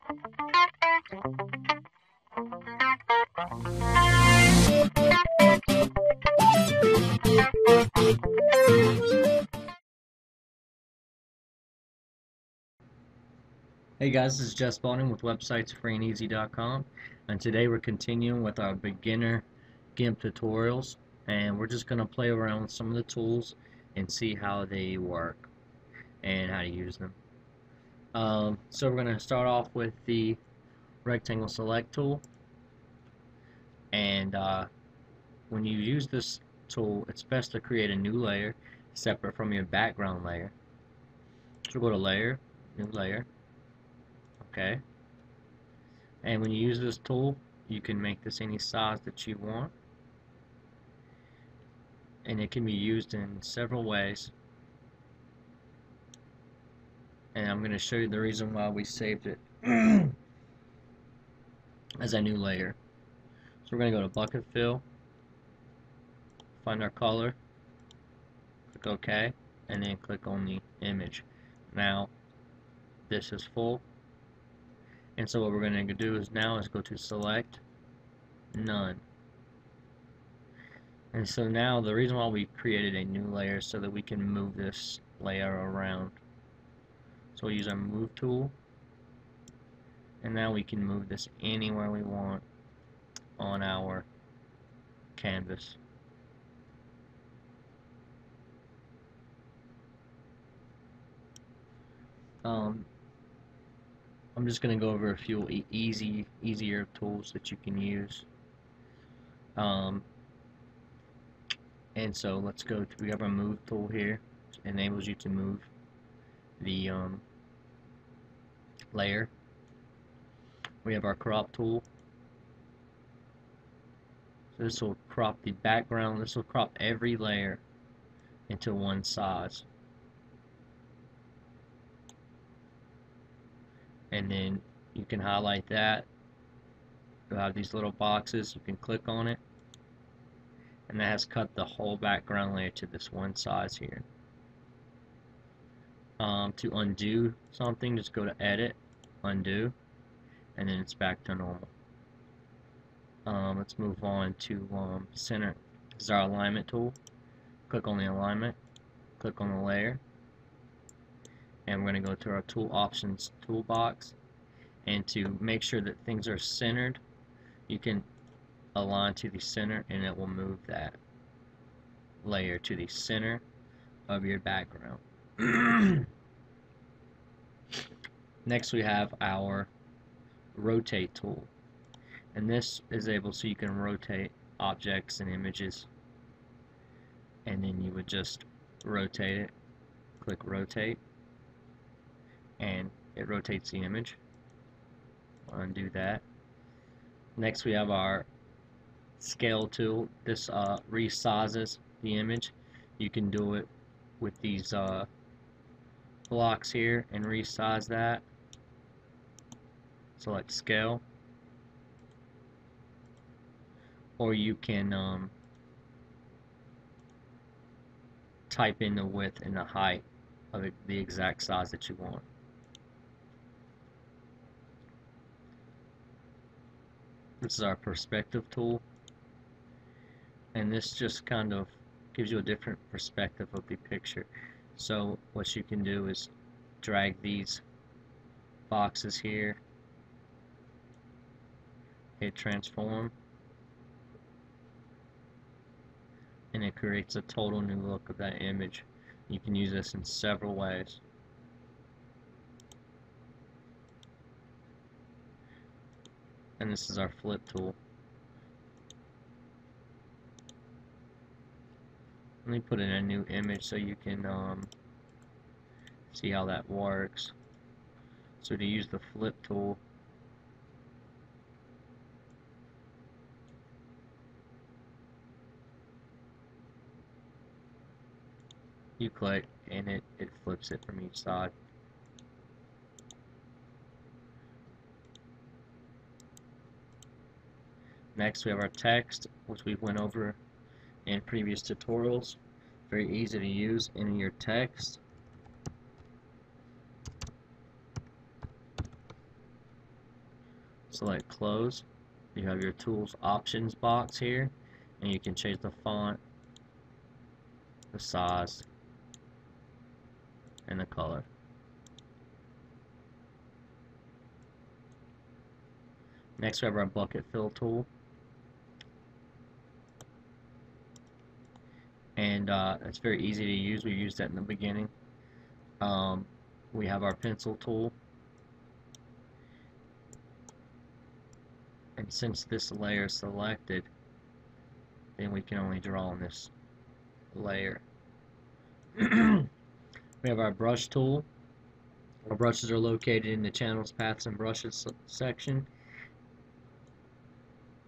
Hey guys, this is Jess Baldwin with websitesfreeandeasy.com, and today we're continuing with our beginner Gimp tutorials, and we're just going to play around with some of the tools and see how they work and how to use them. So we're going to start off with the rectangle select tool, and when you use this tool, it's best to create a new layer separate from your background layer. So go to layer, new layer. Okay, and when you use this tool, you can make this any size that you want, and it can be used in several ways, and I'm going to show you the reason why we saved it as a new layer. So we're going to go to bucket fill, find our color, click OK, and then click on the image. Now this is full, and so what we're going to do is now is go to select none. And so now the reason why we created a new layer is so that we can move this layer around. So we'll use our move tool, and now we can move this anywhere we want on our canvas. I'm just going to go over a few easier tools that you can use. And so let's go to, we have our move tool here, which enables you to move the layer. We have our crop tool. So this will crop the background, this will crop every layer into one size. And then you can highlight that. You'll have these little boxes, you can click on it, and that has cut the whole background layer to this one size here. To undo something, just go to edit, undo, and then it's back to normal. Let's move on to center. This is our alignment tool. Click on the alignment, click on the layer, and we're going to go to our tool options toolbox, and to make sure that things are centered, you can align to the center and it will move that layer to the center of your background. Next we have our rotate tool, and this is able so you can rotate objects and images, and then you would just rotate it, click rotate, and it rotates the image. Undo that. Next we have our scale tool. This resizes the image. You can do it with these blocks here and resize that. Select scale, or you can type in the width and the height of the exact size that you want. This is our perspective tool, and this just kind of gives you a different perspective of the picture. So what you can do is drag these boxes here, hit transform, and it creates a total new look of that image. You can use this in several ways. And this is our flip tool. Let me put in a new image so you can see how that works. So to use the flip tool, you click and it flips it from each side. Next we have our text, which we went over in previous tutorials. Very easy to use. Enter your text. select close. You have your tools options box here, and you can change the font, the size, and the color. Next we have our bucket fill tool, and it's very easy to use. We used that in the beginning. We have our pencil tool, and since this layer is selected, then we can only draw on this layer. We have our brush tool. Our brushes are located in the channels, paths, and brushes section,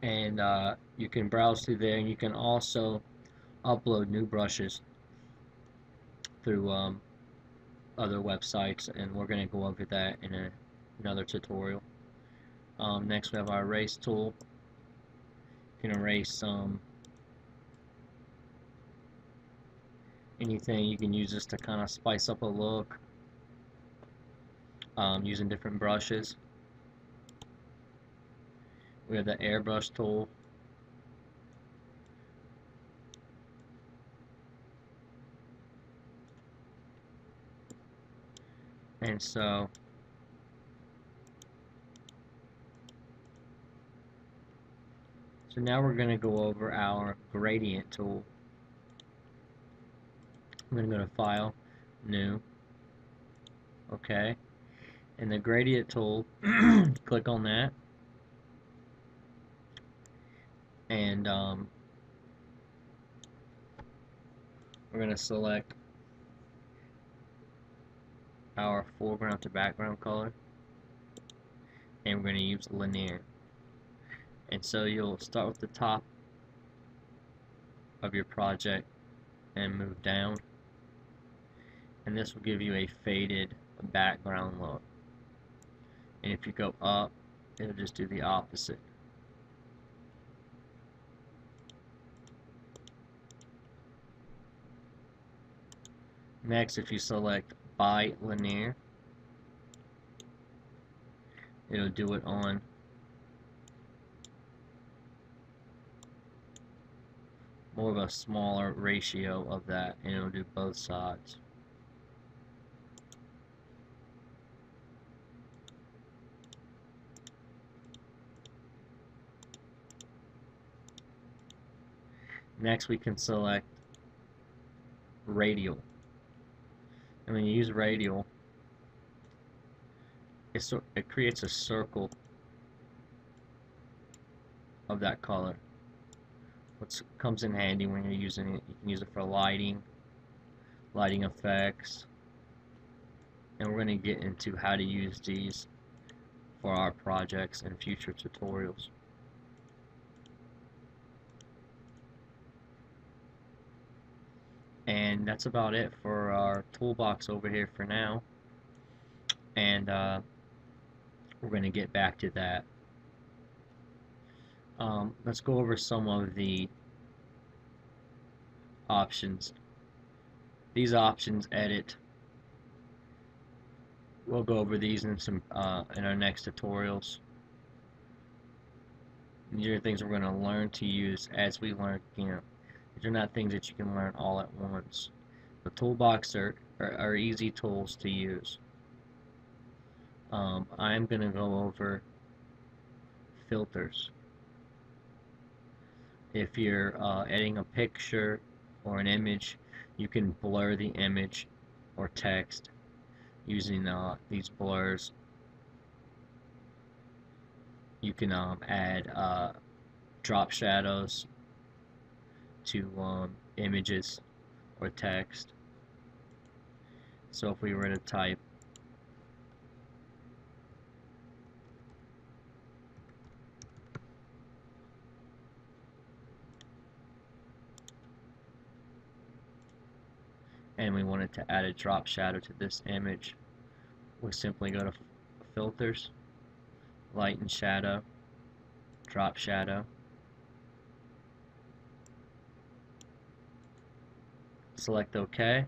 and you can browse through there, and you can also upload new brushes through other websites, and we're going to go over that in another tutorial. Next we have our erase tool. You can erase anything. You can use this to kind of spice up a look using different brushes. We have the airbrush tool. And so now we're going to go over our gradient tool. I'm going to go to File, New, OK. And the gradient tool, click on that, and we're going to select our foreground to background color, and we're going to use linear. And so you'll start with the top of your project and move down, and this will give you a faded background look. And if you go up, it'll just do the opposite. Next, if you select by linear, it'll do it on more of a smaller ratio of that, and it'll do both sides. Next, we can select radial. And when you use radial, it creates a circle of that color, which comes in handy when you're using it. You can use it for lighting effects, and we're going to get into how to use these for our projects and future tutorials. And that's about it for our toolbox over here for now, and we're going to get back to that. Let's go over some of the options. These options edit. We'll go over these in our next tutorials. These are things we're going to learn to use as we learn. These are not things that you can learn all at once. The toolbox are easy tools to use. I'm going to go over filters. If you're editing a picture or an image, you can blur the image or text using these blurs. You can add drop shadows to images or text. So if we were to type and we wanted to add a drop shadow to this image, we simply go to filters, light and shadow, drop shadow, select OK,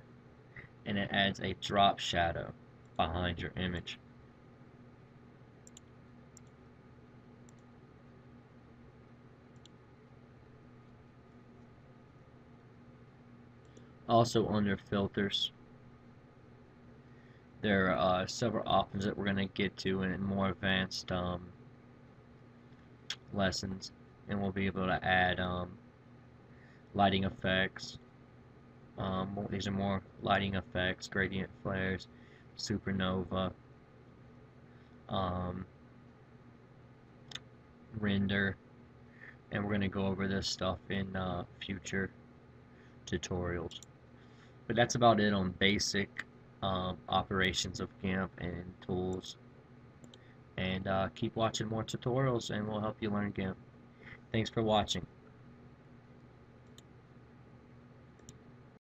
and it adds a drop shadow behind your image. Also under filters, there are several options that we're going to get to in more advanced lessons, and we'll be able to add lighting effects. These are more lighting effects, gradient flares, supernova, um, render, and we're going to go over this stuff in future tutorials. But that's about it on basic operations of Gimp and tools. And keep watching more tutorials, and we'll help you learn Gimp. Thanks for watching.